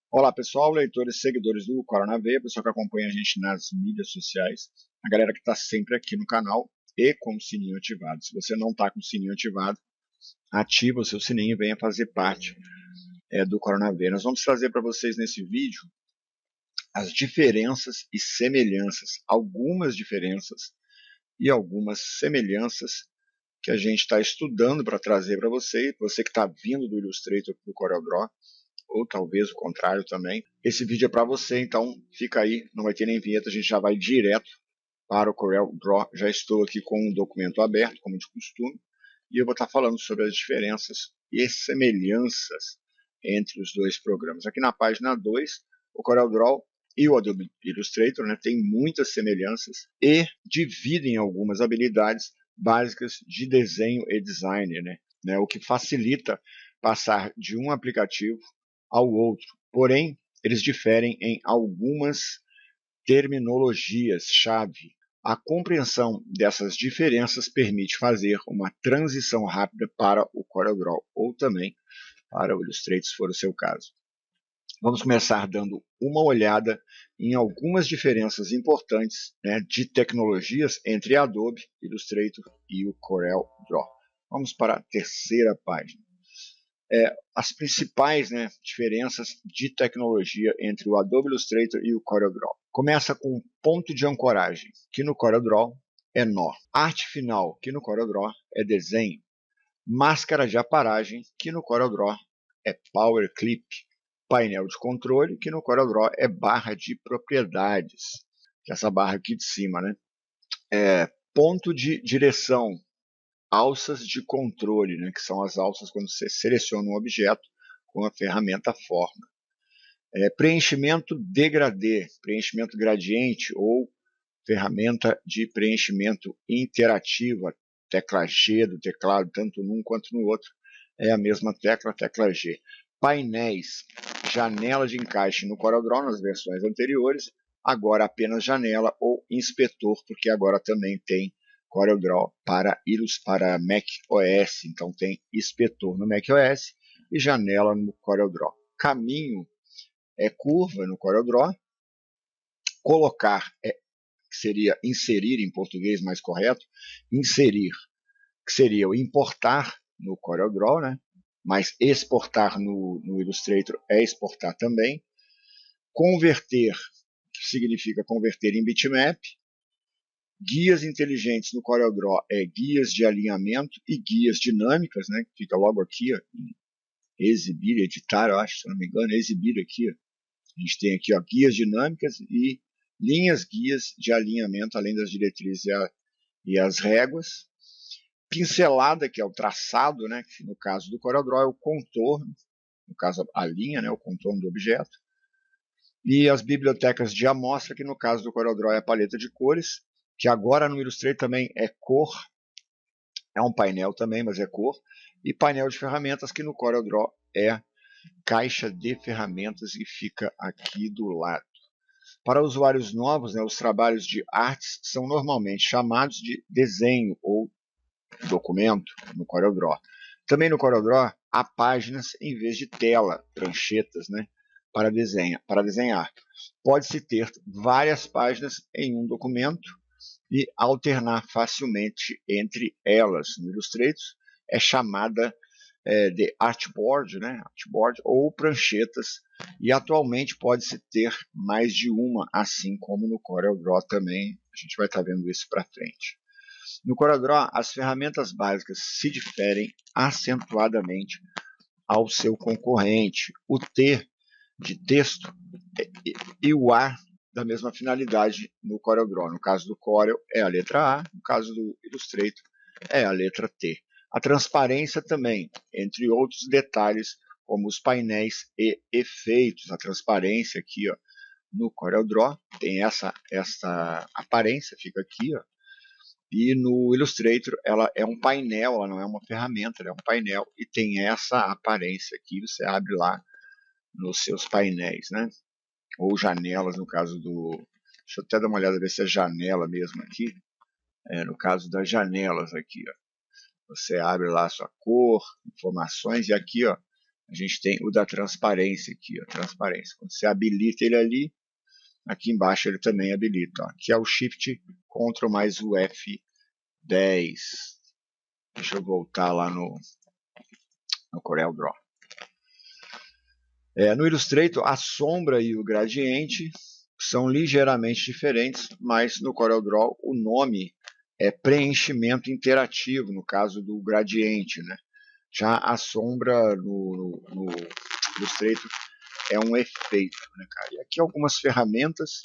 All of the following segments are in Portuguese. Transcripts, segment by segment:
Olá pessoal, leitores e seguidores do Coronavírus, pessoal que acompanha a gente nas mídias sociais, a galera que está sempre aqui no canal e com o sininho ativado. Se você não está com o sininho ativado, ativa o seu sininho e venha fazer parte do Coronavírus. Nós vamos trazer para vocês nesse vídeo as diferenças e semelhanças, algumas diferenças e algumas semelhanças que a gente está estudando para trazer para você que está vindo do Illustrator para o CorelDRAW, ou talvez o contrário também. Esse vídeo é para você, então fica aí, não vai ter nem vinheta, a gente já vai direto para o CorelDRAW. Já estou aqui com um documento aberto, como de costume, e eu vou estar falando sobre as diferenças e semelhanças entre os dois programas. Aqui na página 2, o CorelDRAW e o Adobe Illustrator têm muitas semelhanças e dividem algumas habilidades básicas de desenho e design, o que facilita passar de um aplicativo ao outro. Porém, eles diferem em algumas terminologias-chave. A compreensão dessas diferenças permite fazer uma transição rápida para o CorelDRAW ou também para o Illustrator, se for o seu caso. Vamos começar dando uma olhada em algumas diferenças importantes de tecnologias entre Adobe Illustrator e o CorelDRAW. Vamos para a terceira página. As principais diferenças de tecnologia entre o Adobe Illustrator e o CorelDRAW. Começa com ponto de ancoragem, que no CorelDRAW é nó. Arte final, que no CorelDRAW é desenho. Máscara de aparagem, que no CorelDRAW é Power Clip. Painel de controle, que no CorelDRAW é barra de propriedades, que é essa barra aqui de cima. Ponto de direção, alças de controle, que são as alças quando você seleciona um objeto com a ferramenta forma. Preenchimento degradê, preenchimento gradiente ou ferramenta de preenchimento interativa, tecla G do teclado, tanto num quanto no outro, é a mesma tecla, tecla G. Painéis, janela de encaixe no CorelDRAW nas versões anteriores, agora apenas janela ou inspetor, porque agora também tem CorelDRAW para Mac OS, então tem inspetor no Mac OS e janela no CorelDRAW. Caminho é curva no CorelDRAW, colocar que seria inserir em português mais correto, inserir, que seria o importar no CorelDRAW, mas exportar no Illustrator é exportar também. Converter, que significa converter em bitmap. Guias inteligentes no CorelDRAW é guias de alinhamento e guias dinâmicas, que fica logo aqui, em exibir, editar, eu acho, se não me engano, exibir aqui. A gente tem aqui guias dinâmicas e linhas guias de alinhamento, além das diretrizes e as réguas. Pincelada, que é o traçado, que no caso do CorelDRAW é o contorno, no caso a linha, o contorno do objeto. E as bibliotecas de amostra, que no caso do CorelDRAW é a paleta de cores, que agora no Illustrator também é cor, é um painel também, mas é cor. E painel de ferramentas, que no CorelDRAW é caixa de ferramentas e fica aqui do lado. Para usuários novos, os trabalhos de artes são normalmente chamados de desenho ou documento no CorelDRAW. Também no CorelDRAW há páginas em vez de tela, pranchetas, para desenhar. Pode-se ter várias páginas em um documento e alternar facilmente entre elas. No Illustrator é chamada de artboard, artboard ou pranchetas, e atualmente pode-se ter mais de uma, assim como no CorelDRAW também. A gente vai estar vendo isso para frente. No CorelDRAW, as ferramentas básicas se diferem acentuadamente ao seu concorrente. O T de texto e o A da mesma finalidade no CorelDRAW. No caso do Corel é a letra A, no caso do Illustrator é a letra T. A transparência também, entre outros detalhes, como os painéis e efeitos. A transparência aqui no CorelDRAW tem essa aparência, fica aqui, e no Illustrator ela é um painel, ela não é uma ferramenta, ela é um painel e tem essa aparência aqui, você abre lá nos seus painéis, ou janelas no caso do... Deixa eu até dar uma olhada, ver se é janela mesmo aqui. No caso das janelas aqui, você abre lá a sua cor, informações, e aqui a gente tem o da transparência aqui, ó, transparência. Quando você habilita ele ali, aqui embaixo ele também habilita, ó. Aqui é o Shift Ctrl mais o F10. Deixa eu voltar lá no CorelDRAW. No Illustrator, a sombra e o gradiente são ligeiramente diferentes, mas no CorelDRAW o nome é preenchimento interativo, no caso do gradiente, né? Já a sombra no Illustrator é um efeito, né, cara? E aqui algumas ferramentas,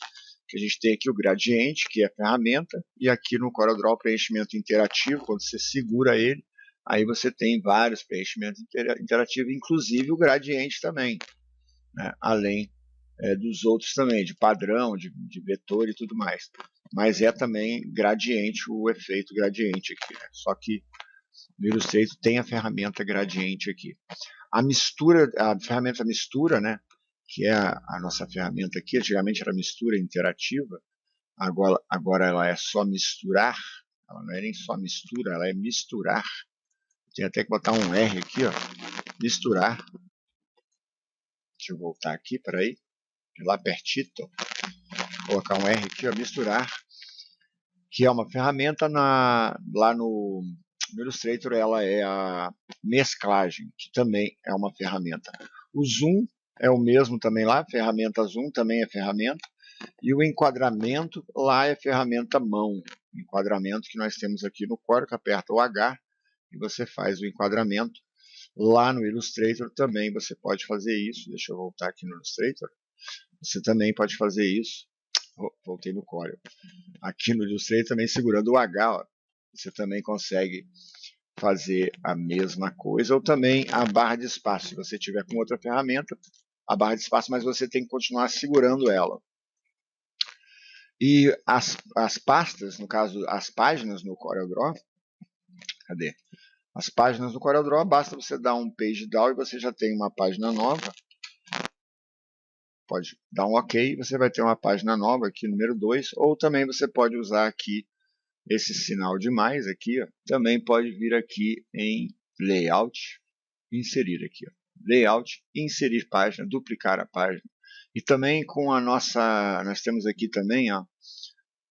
que a gente tem aqui o gradiente, que é a ferramenta, e aqui no CorelDRAW preenchimento interativo, quando você segura ele, aí você tem vários preenchimentos interativos, inclusive o gradiente também, né? Além dos outros também, de padrão, de vetor e tudo mais. Mas é também gradiente, o efeito gradiente aqui, né? Só que no Illustrator tem a ferramenta gradiente aqui. A mistura, a ferramenta mistura, né, que é a nossa ferramenta aqui, antigamente era mistura interativa, agora ela é só misturar, ela não é nem só mistura, ela é misturar. Tem até que botar um R aqui, ó, misturar. Deixa eu voltar aqui, peraí, lá pertito, colocar um R aqui, ó, misturar, que é uma ferramenta lá no Illustrator, ela é a mesclagem, que também é uma ferramenta. O zoom é o mesmo também lá, ferramenta zoom também é ferramenta, e o enquadramento lá é ferramenta mão, enquadramento que nós temos aqui no Corel, que aperta o H e você faz o enquadramento. Lá no Illustrator também você pode fazer isso, deixa eu voltar aqui no Illustrator, você também pode fazer isso, voltei no Corel, aqui no Illustrator também segurando o H, ó, você também consegue fazer a mesma coisa, ou também a barra de espaço, se você tiver com outra ferramenta, a barra de espaço, mas você tem que continuar segurando ela. E as pastas, no caso as páginas no CorelDRAW, cadê? As páginas no CorelDRAW, basta você dar um page down e você já tem uma página nova. Pode dar um OK e você vai ter uma página nova aqui, número 2, ou também você pode usar aqui esse sinal de mais aqui, ó. Também pode vir aqui em Layout, inserir aqui, ó. Layout, inserir página, duplicar a página. E também com a nossa, nós temos aqui também, ó,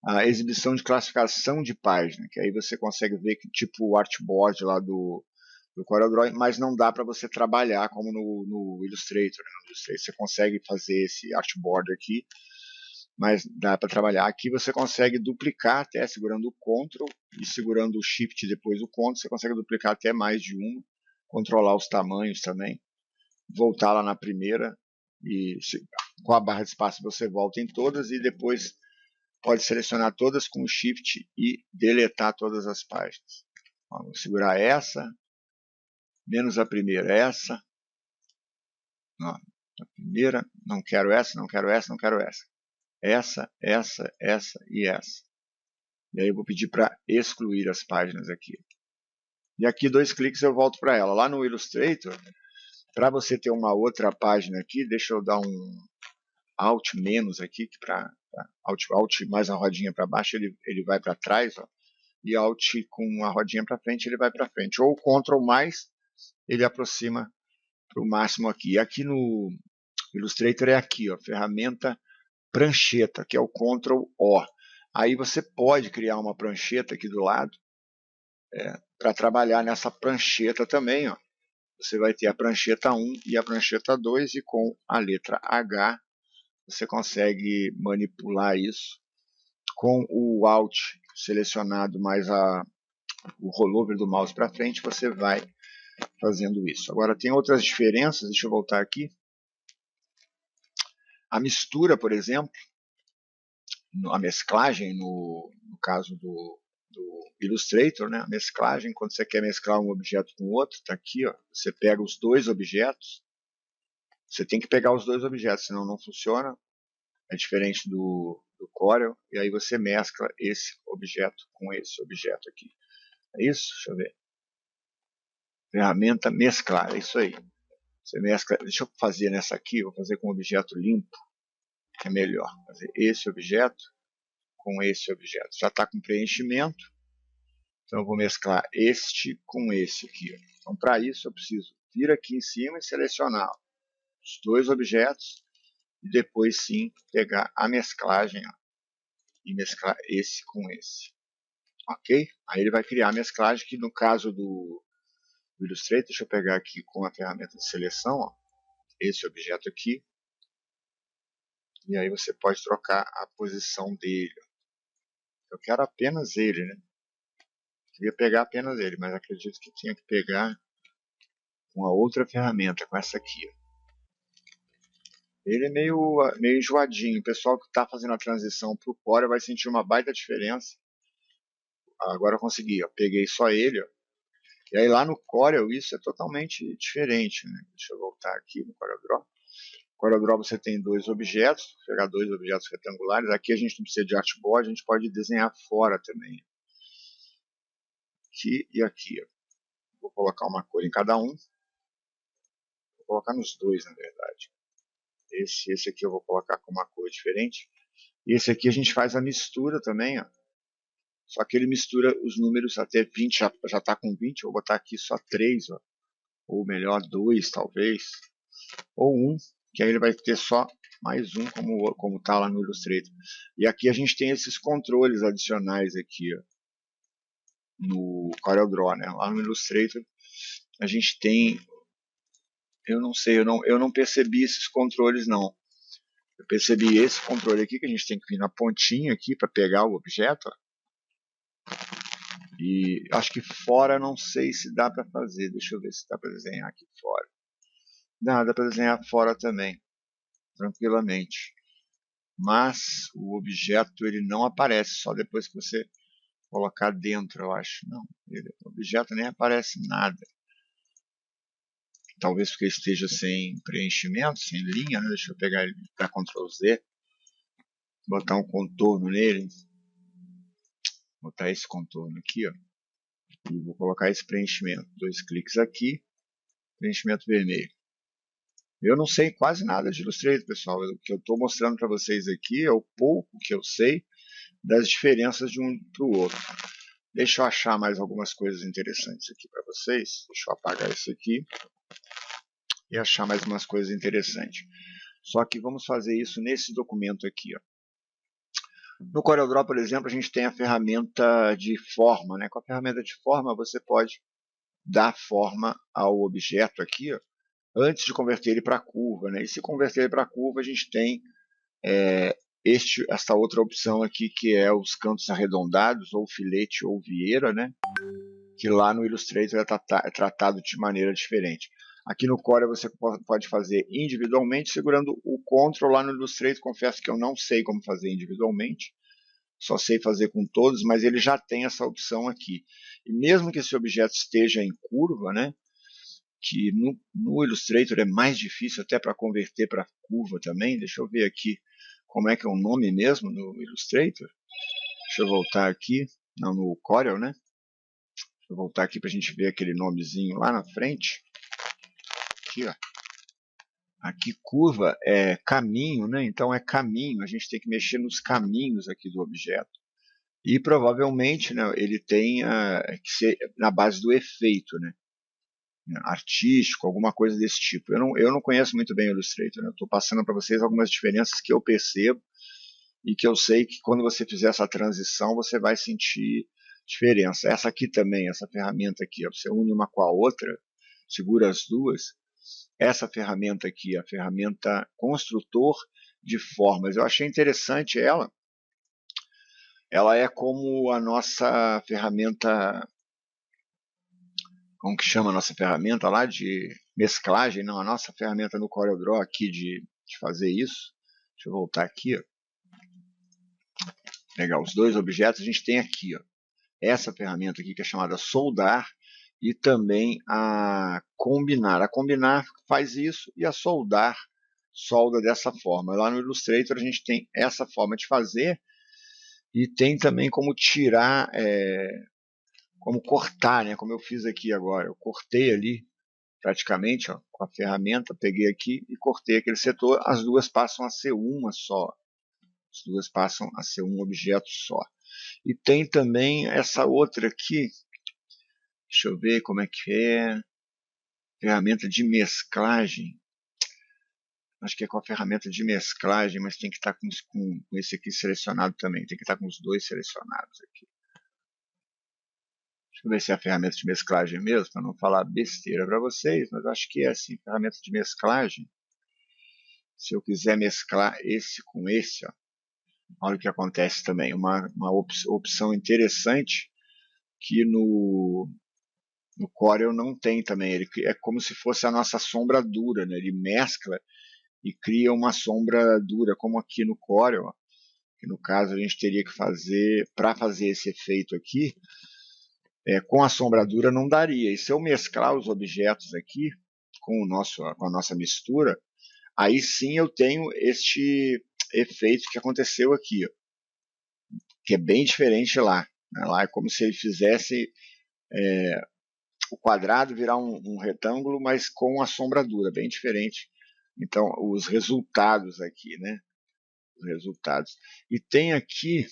a exibição de classificação de página, que aí você consegue ver que tipo o artboard lá do CorelDRAW, mas não dá para você trabalhar como no Illustrator, né? No Illustrator você consegue fazer esse artboard aqui, mas dá para trabalhar. Aqui você consegue duplicar até segurando o Ctrl e segurando o Shift depois o Ctrl, você consegue duplicar até mais de uma, controlar os tamanhos também, voltar lá na primeira e com a barra de espaço você volta em todas e depois pode selecionar todas com o Shift e deletar todas as páginas. Vou segurar essa, menos a primeira, essa. Ó, a primeira, não quero essa, não quero essa, não quero essa. Essa e essa. E aí eu vou pedir para excluir as páginas aqui. E aqui 2 cliques eu volto para ela. Lá no Illustrator, para você ter uma outra página aqui, deixa eu dar um Alt menos aqui, para Alt mais a rodinha para baixo, ele vai para trás, ó, e Alt com a rodinha para frente, ele vai para frente. Ou Ctrl mais, ele aproxima para o máximo aqui. E aqui no Illustrator é aqui, ó, ferramenta prancheta, que é o Ctrl O. Aí você pode criar uma prancheta aqui do lado, para trabalhar nessa prancheta também, ó. Você vai ter a prancheta 1 e a prancheta 2, e com a letra H você consegue manipular isso com o Alt selecionado mais o rollover do mouse para frente, você vai fazendo isso. Agora tem outras diferenças, deixa eu voltar aqui. A mistura, por exemplo, a mesclagem no caso do Illustrator, né? A mesclagem, quando você quer mesclar um objeto com outro, está aqui, ó, você pega os dois objetos, você tem que pegar os dois objetos, senão não funciona, é diferente do Corel, e aí você mescla esse objeto com esse objeto aqui. É isso? Deixa eu ver. Ferramenta mesclar, é isso aí. Você mescla, deixa eu fazer nessa aqui, vou fazer com um objeto limpo, que é melhor. Fazer esse objeto com esse objeto. Já está com preenchimento, então eu vou mesclar este com esse aqui. Então para isso eu preciso vir aqui em cima e selecionar os dois objetos e depois sim pegar a mesclagem e mesclar esse com esse. Ok? Aí ele vai criar a mesclagem que no caso do Illustrator, deixa eu pegar aqui com a ferramenta de seleção, ó, esse objeto aqui, e aí você pode trocar a posição dele. Eu quero apenas ele, né? Queria pegar apenas ele, mas acredito que tinha que pegar com a outra ferramenta, com essa aqui. Ó. Ele é meio enjoadinho. O pessoal que está fazendo a transição para o Corel vai sentir uma baita diferença. Agora eu consegui, ó. Peguei só ele. Ó. E aí lá no Corel isso é totalmente diferente. Né? Deixa eu voltar aqui no CorelDRAW. No CorelDRAW você tem dois objetos, vou pegar dois objetos retangulares. Aqui a gente não precisa de artboard, a gente pode desenhar fora também. Aqui e aqui. Ó. Vou colocar uma cor em cada um. Vou colocar nos dois, na verdade. Esse aqui eu vou colocar com uma cor diferente. E esse aqui a gente faz a mistura também, ó. Só que ele mistura os números até 20, já está com 20, eu vou botar aqui só 3, ó. Ou melhor, 2 talvez, ou 1, que aí ele vai ter só mais um, como está lá no Illustrator. E aqui a gente tem esses controles adicionais aqui, ó, no CorelDRAW, né? Lá no Illustrator a gente tem, eu não sei, eu não percebi esses controles não. Eu percebi esse controle aqui, que a gente tem que vir na pontinha aqui para pegar o objeto, ó. E acho que fora não sei se dá para fazer. Deixa eu ver se dá para desenhar aqui fora. Dá para desenhar fora também, tranquilamente. Mas o objeto ele não aparece, só depois que você colocar dentro, eu acho. Não, o objeto nem aparece nada. Talvez porque esteja sem preenchimento, sem linha, né? Deixa eu pegar ele, dar Ctrl Z, botar um contorno nele. Botar esse contorno aqui, ó. E vou colocar esse preenchimento. 2 cliques aqui, preenchimento vermelho. Eu não sei quase nada de Illustrator, pessoal. O que eu estou mostrando para vocês aqui é o pouco que eu sei das diferenças de um para o outro. Deixa eu achar mais algumas coisas interessantes aqui para vocês. Deixa eu apagar isso aqui e achar mais umas coisas interessantes. Só que vamos fazer isso nesse documento aqui, ó. No CorelDRAW, por exemplo, a gente tem a ferramenta de forma, né? Com a ferramenta de forma você pode dar forma ao objeto aqui, ó, antes de converter ele para curva, né? E se converter ele para curva, a gente tem esta outra opção aqui, que é os cantos arredondados, ou filete ou vieira, né? Que lá no Illustrator é tratado de maneira diferente. Aqui no Corel você pode fazer individualmente, segurando o Ctrl lá no Illustrator. Confesso que eu não sei como fazer individualmente, só sei fazer com todos, mas ele já tem essa opção aqui. E mesmo que esse objeto esteja em curva, né? Que no Illustrator é mais difícil até para converter para curva também. Deixa eu ver aqui como é que é o nome mesmo no Illustrator. Deixa eu voltar aqui, não, no Corel, né? Deixa eu voltar aqui para a gente ver aquele nomezinho lá na frente. Aqui, ó. Aqui curva é caminho, né? Então é caminho, a gente tem que mexer nos caminhos aqui do objeto. E provavelmente, né, ele tem que ser na base do efeito, né? Artístico, alguma coisa desse tipo. Eu não conheço muito bem o Illustrator, né? Eu estou passando para vocês algumas diferenças que eu percebo e que eu sei que quando você fizer essa transição você vai sentir diferença. Essa aqui também, essa ferramenta aqui, ó, você une uma com a outra, segura as duas. Essa ferramenta aqui, a ferramenta construtor de formas, eu achei interessante ela. Ela é como a nossa ferramenta, como que chama a nossa ferramenta lá de mesclagem, não, a nossa ferramenta no CorelDRAW aqui de fazer isso. Deixa eu voltar aqui, ó. Pegar os dois objetos, a gente tem aqui, ó, essa ferramenta aqui que é chamada soldar e também a combinar. A combinar faz isso e a soldar solda dessa forma. Lá no Illustrator a gente tem essa forma de fazer e tem também como tirar, como cortar, né? Como eu fiz aqui agora. Eu cortei ali praticamente, ó, com a ferramenta, peguei aqui e cortei aquele setor. As duas passam a ser uma só. As duas passam a ser um objeto só. E tem também essa outra aqui. Deixa eu ver como é que é. ferramenta de mesclagem. Acho que é com a ferramenta de mesclagem, mas tem que estar com esse aqui selecionado também. Tem que estar com os dois selecionados aqui. Deixa eu ver se é a ferramenta de mesclagem mesmo, para não falar besteira para vocês, mas acho que é assim, ferramenta de mesclagem. Se eu quiser mesclar esse com esse, ó, olha o que acontece também. Uma opção interessante que no Corel não tem também. Ele é como se fosse a nossa sombra dura, né? Ele mescla e cria uma sombra dura, como aqui no Corel, ó, que no caso a gente teria que fazer, para fazer esse efeito aqui, com a sombra dura não daria. E se eu mesclar os objetos aqui com a nossa mistura, aí sim eu tenho este efeito que aconteceu aqui, ó, que é bem diferente lá. Né? Lá é como se ele fizesse o quadrado virar um retângulo, mas com a sombra dura, bem diferente. Então, os resultados aqui, né? Os resultados. E tem aqui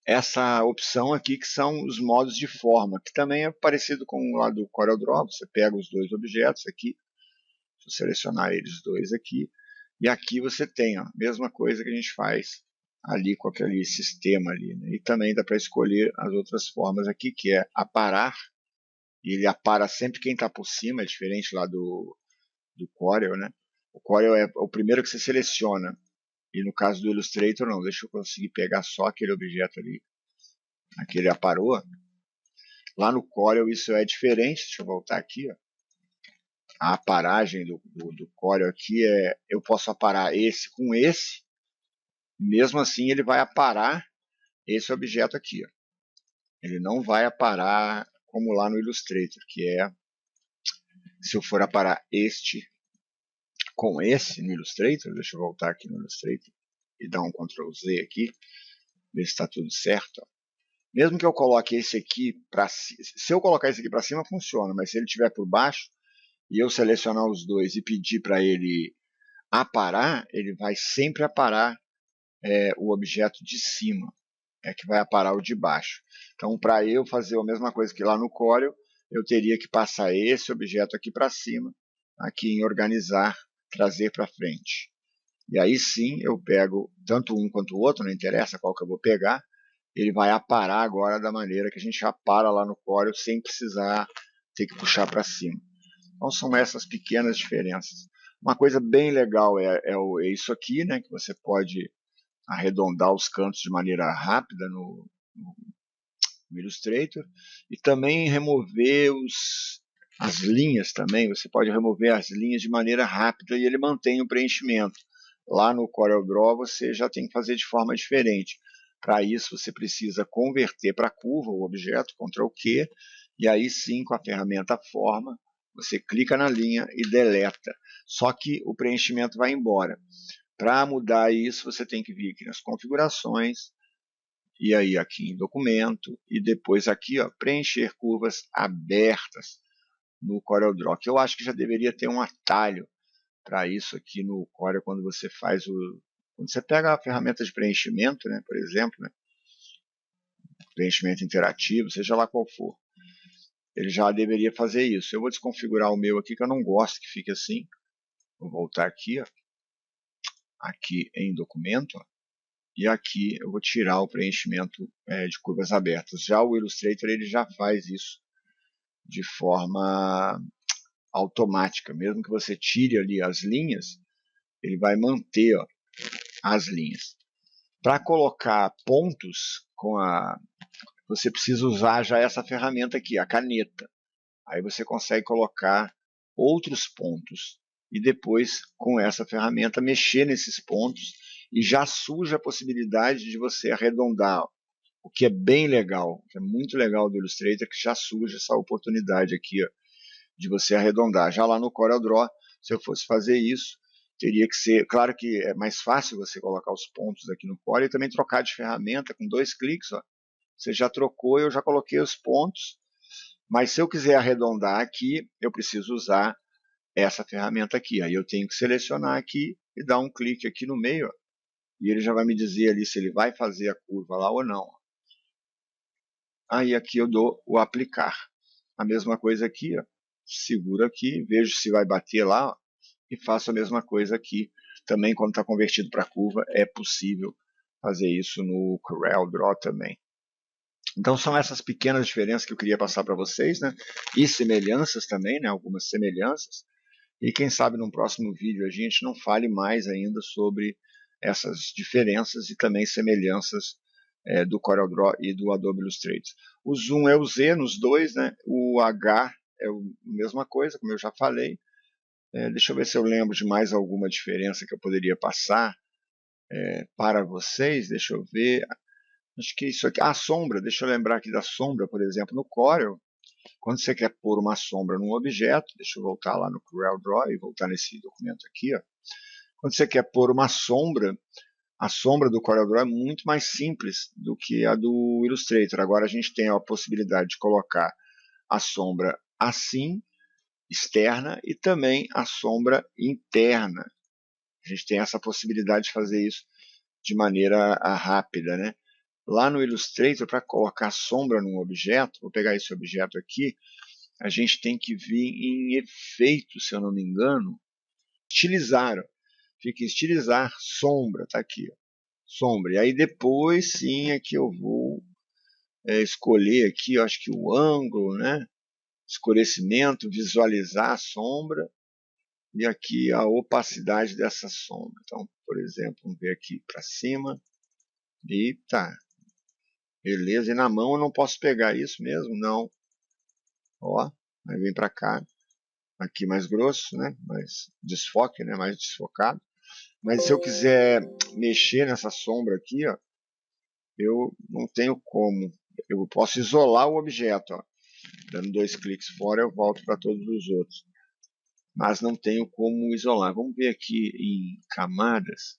essa opção aqui que são os modos de forma, que também é parecido com o lá do CorelDRAW. Você pega os dois objetos aqui, se eu selecionar eles dois aqui, e aqui você tem a mesma coisa que a gente faz ali com aquele sistema ali. Né? E também dá para escolher as outras formas aqui, que é aparar, e ele apara sempre quem está por cima, é diferente lá do Corel, né? O Corel é o primeiro que você seleciona, e no caso do Illustrator não, deixa eu conseguir pegar só aquele objeto ali, aquele aparou. Lá no Corel isso é diferente, deixa eu voltar aqui, ó. A aparagem do Corel aqui eu posso aparar esse com esse, mesmo assim ele vai aparar esse objeto aqui, ó. Ele não vai aparar como lá no Illustrator, que é, se eu for aparar este com esse no Illustrator, deixa eu voltar aqui no Illustrator e dar um Ctrl Z aqui, ver se está tudo certo. Ó. Mesmo que eu coloque esse aqui para cima, se eu colocar esse aqui para cima funciona, mas se ele estiver por baixo e eu selecionar os dois e pedir para ele aparar, ele vai sempre aparar o objeto de cima, que vai aparar o de baixo. Então, para eu fazer a mesma coisa que lá no Corel, eu teria que passar esse objeto aqui para cima, aqui em organizar, trazer para frente. E aí sim eu pego tanto um quanto o outro, não interessa qual que eu vou pegar, ele vai aparar agora da maneira que a gente apara lá no Corel sem precisar ter que puxar para cima. Então são essas pequenas diferenças. Uma coisa bem legal é isso aqui, né, que você pode arredondar os cantos de maneira rápida no Illustrator, e também remover as linhas também, você pode remover as linhas de maneira rápida e ele mantém o preenchimento. Lá no CorelDRAW você já tem que fazer de forma diferente. Para isso você precisa converter para curva o objeto, Ctrl Q, e aí sim com a ferramenta forma, você clica na linha e deleta. Só que o preenchimento vai embora. Para mudar isso, você tem que vir aqui nas configurações, e aí aqui em documento, e depois aqui, ó, preencher curvas abertas no CorelDRAW, que eu acho que já deveria ter um atalho para isso aqui no Corel, quando você faz quando você pega a ferramenta de preenchimento, né, por exemplo, né, preenchimento interativo, seja lá qual for, ele já deveria fazer isso. Eu vou desconfigurar o meu aqui, que eu não gosto que fique assim. Vou voltar aqui, ó, aqui em documento, ó, e aqui eu vou tirar o preenchimento de curvas abertas. Já o Illustrator ele já faz isso de forma automática. Mesmo que você tire ali as linhas, ele vai manter, ó, as linhas. Para colocar pontos você precisa usar já essa ferramenta aqui, a caneta. Aí você consegue colocar outros pontos e depois com essa ferramenta mexer nesses pontos e já surge a possibilidade de você arredondar, o que é bem legal, é muito legal do Illustrator, que já surge essa oportunidade aqui, ó, de você arredondar. Já lá no CorelDRAW, se eu fosse fazer isso, teria que ser, claro que é mais fácil você colocar os pontos aqui no Corel e também trocar de ferramenta com 2 cliques, ó. Você já trocou, eu já coloquei os pontos, mas se eu quiser arredondar aqui, eu preciso usar essa ferramenta aqui. Aí eu tenho que selecionar aqui e dar um clique aqui no meio, ó, e ele já vai me dizer ali se ele vai fazer a curva lá ou não. Aí aqui eu dou o aplicar. A mesma coisa aqui, ó. seguro aqui, vejo se vai bater lá, ó, e faço a mesma coisa aqui. Também quando está convertido para curva, é possível fazer isso no CorelDRAW também. Então são essas pequenas diferenças que eu queria passar para vocês, né? E semelhanças também, né? Algumas semelhanças. E quem sabe num próximo vídeo a gente não fale mais ainda sobre essas diferenças e também semelhanças do CorelDRAW e do Adobe Illustrator. O zoom é o Z nos dois, né? O H é a mesma coisa, como eu já falei. Deixa eu ver se eu lembro de mais alguma diferença que eu poderia passar para vocês. Deixa eu ver. Acho que isso aqui. A sombra, deixa eu lembrar aqui da sombra, por exemplo, no Corel. Quando você quer pôr uma sombra num objeto, deixa eu voltar lá no CorelDRAW e voltar nesse documento aqui. Ó. Quando você quer pôr uma sombra, a sombra do CorelDRAW é muito mais simples do que a do Illustrator. Agora a gente tem a possibilidade de colocar a sombra assim, externa, e também a sombra interna. A gente tem essa possibilidade de fazer isso de maneira rápida, né? Lá no Illustrator, para colocar sombra num objeto, vou pegar esse objeto aqui, a gente tem que vir em efeito, se eu não me engano, estilizar. Fica em estilizar sombra, tá aqui, ó, sombra. E aí depois sim é que eu vou escolher aqui, eu acho que o ângulo, né? Escurecimento, visualizar a sombra e aqui a opacidade dessa sombra. Então, por exemplo, vamos ver aqui para cima. E tá, beleza. E na mão eu não posso pegar isso mesmo, não. Ó, aí vem para cá. Aqui mais grosso, né? Mais desfoque, né? Mais desfocado. Mas se eu quiser mexer nessa sombra aqui, ó, eu não tenho como. Eu posso isolar o objeto, ó. Dando 2 cliques fora, eu volto para todos os outros. Mas não tenho como isolar. Vamos ver aqui em camadas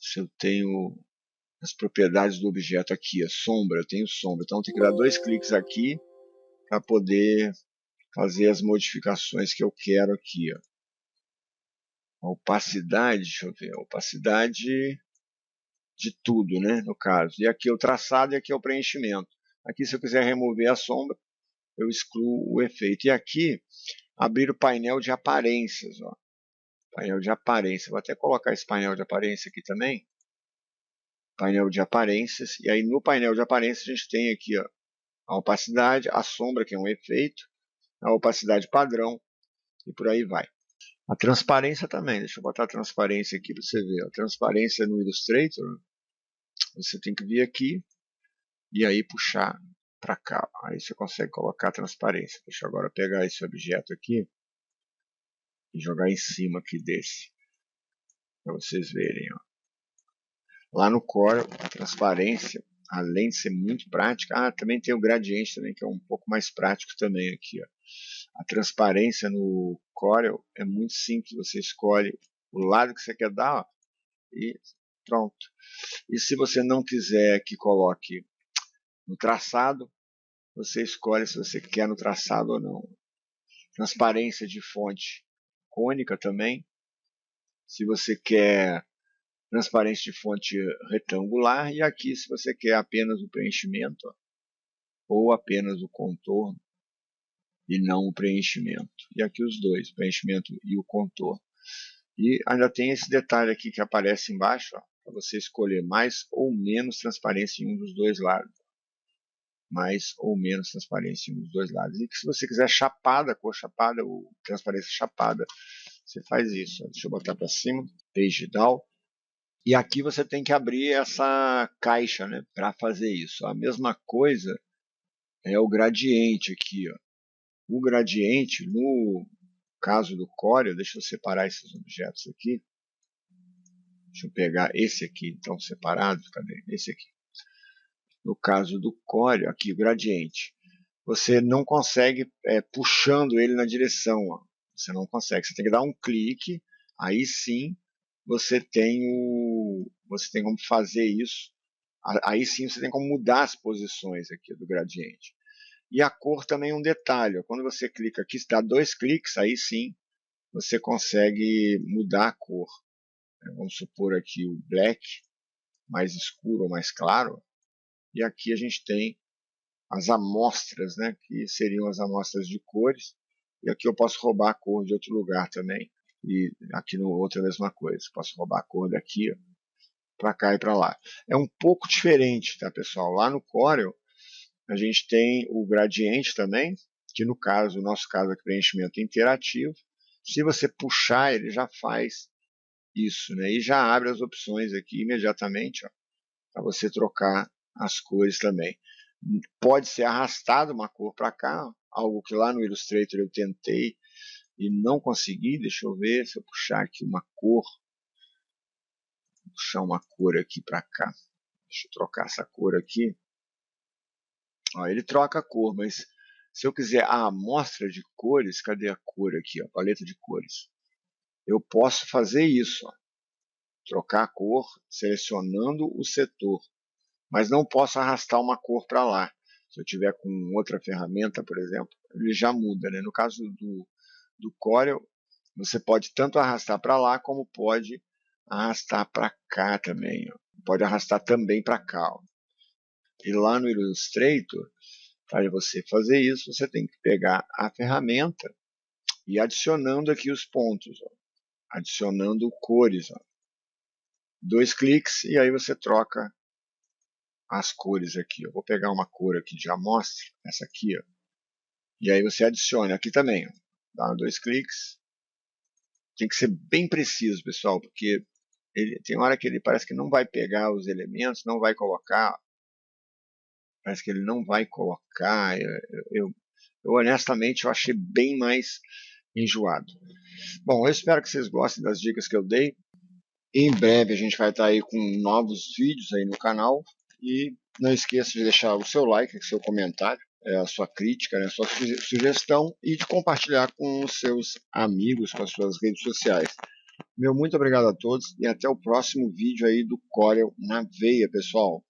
se eu tenho as propriedades do objeto aqui, a sombra, eu tenho sombra. Então eu tenho que dar 2 cliques aqui para poder fazer as modificações que eu quero aqui. Ó. A opacidade, deixa eu ver, a opacidade de tudo, né, no caso. E aqui é o traçado e aqui é o preenchimento. Aqui, se eu quiser remover a sombra, eu excluo o efeito. E aqui, abrir o painel de aparências. Ó. Painel de aparência. Vou até colocar esse painel de aparência aqui também. Painel de aparências. E aí, no painel de aparências, a gente tem aqui ó, a opacidade, a sombra, que é um efeito, a opacidade padrão, e por aí vai. A transparência também. Deixa eu botar a transparência aqui para você ver. A transparência no Illustrator, você tem que vir aqui e aí puxar para cá. Aí você consegue colocar a transparência. Deixa eu agora pegar esse objeto aqui e jogar em cima aqui desse, para vocês verem. Ó. Lá no Corel, a transparência, além de ser muito prática, também tem o gradiente também, que é um pouco mais prático também aqui. Ó. A transparência no Corel é muito simples. Você escolhe o lado que você quer dar ó, e pronto. E se você não quiser que coloque no traçado, você escolhe se você quer no traçado ou não. Transparência de fonte cônica também. Se você quer transparência de fonte retangular. E aqui se você quer apenas o preenchimento ó, ou apenas o contorno e não o preenchimento. E aqui os dois, o preenchimento e o contorno. E ainda tem esse detalhe aqui que aparece embaixo, para você escolher mais ou menos transparência em um dos dois lados. Mais ou menos transparência em um dos dois lados. E que se você quiser chapada, cor chapada, ou transparência chapada, você faz isso. Deixa eu botar para cima, Page Down. E aqui você tem que abrir essa caixa né, para fazer isso. A mesma coisa é o gradiente aqui. Ó. O gradiente, no caso do Corel, deixa eu separar esses objetos aqui. Deixa eu pegar esse aqui, então, separado. Cadê? Esse aqui. No caso do Corel, aqui, o gradiente. Você não consegue puxando ele na direção. Ó. Você não consegue. Você tem que dar um clique. Aí sim você tem como fazer isso. Aí sim você tem como mudar as posições aqui do gradiente. E a cor também é um detalhe. Ó. Quando você clica aqui, se dá 2 cliques, aí sim você consegue mudar a cor. Vamos supor aqui o black, mais escuro ou mais claro. E aqui a gente tem as amostras, né, que seriam as amostras de cores. E aqui eu posso roubar a cor de outro lugar também. E aqui no outro é a mesma coisa. Posso roubar a cor daqui para cá e para lá. É um pouco diferente, tá, pessoal? Lá no Corel, a gente tem o gradiente também, que no caso, o nosso caso é preenchimento interativo. Se você puxar, ele já faz isso, né? E já abre as opções aqui imediatamente, para você trocar as cores também. Pode ser arrastado uma cor para cá, algo que lá no Illustrator eu tentei e não consegui. Deixa eu ver se eu puxar aqui uma cor. Vou puxar uma cor aqui para cá. Deixa eu trocar essa cor aqui. Ó, ele troca a cor, mas se eu quiser a amostra de cores, cadê a cor aqui, ó, paleta de cores? Eu posso fazer isso, ó, trocar a cor selecionando o setor, mas não posso arrastar uma cor para lá. Se eu tiver com outra ferramenta, por exemplo, ele já muda, né? No caso do Corel, você pode tanto arrastar para lá, como pode arrastar para cá também. Ó. Pode arrastar também para cá. Ó. E lá no Illustrator, para você fazer isso, você tem que pegar a ferramenta e adicionando aqui os pontos. Ó. Adicionando cores. Ó. 2 cliques e aí você troca as cores aqui. Eu vou pegar uma cor aqui de amostra, essa aqui, ó, e aí você adiciona aqui também. Ó, dá 2 cliques. Tem que ser bem preciso, pessoal, porque ele, tem hora que ele parece que não vai pegar os elementos, não vai colocar. Parece que ele não vai colocar. Eu honestamente eu achei bem mais enjoado. Bom, eu espero que vocês gostem das dicas que eu dei. Em breve a gente vai estar aí com novos vídeos aí no canal. E não esqueça de deixar o seu like, o seu comentário, a sua crítica, né, a sua sugestão e de compartilhar com os seus amigos, com as suas redes sociais. Meu muito obrigado a todos e até o próximo vídeo aí do Corel na Veia, pessoal.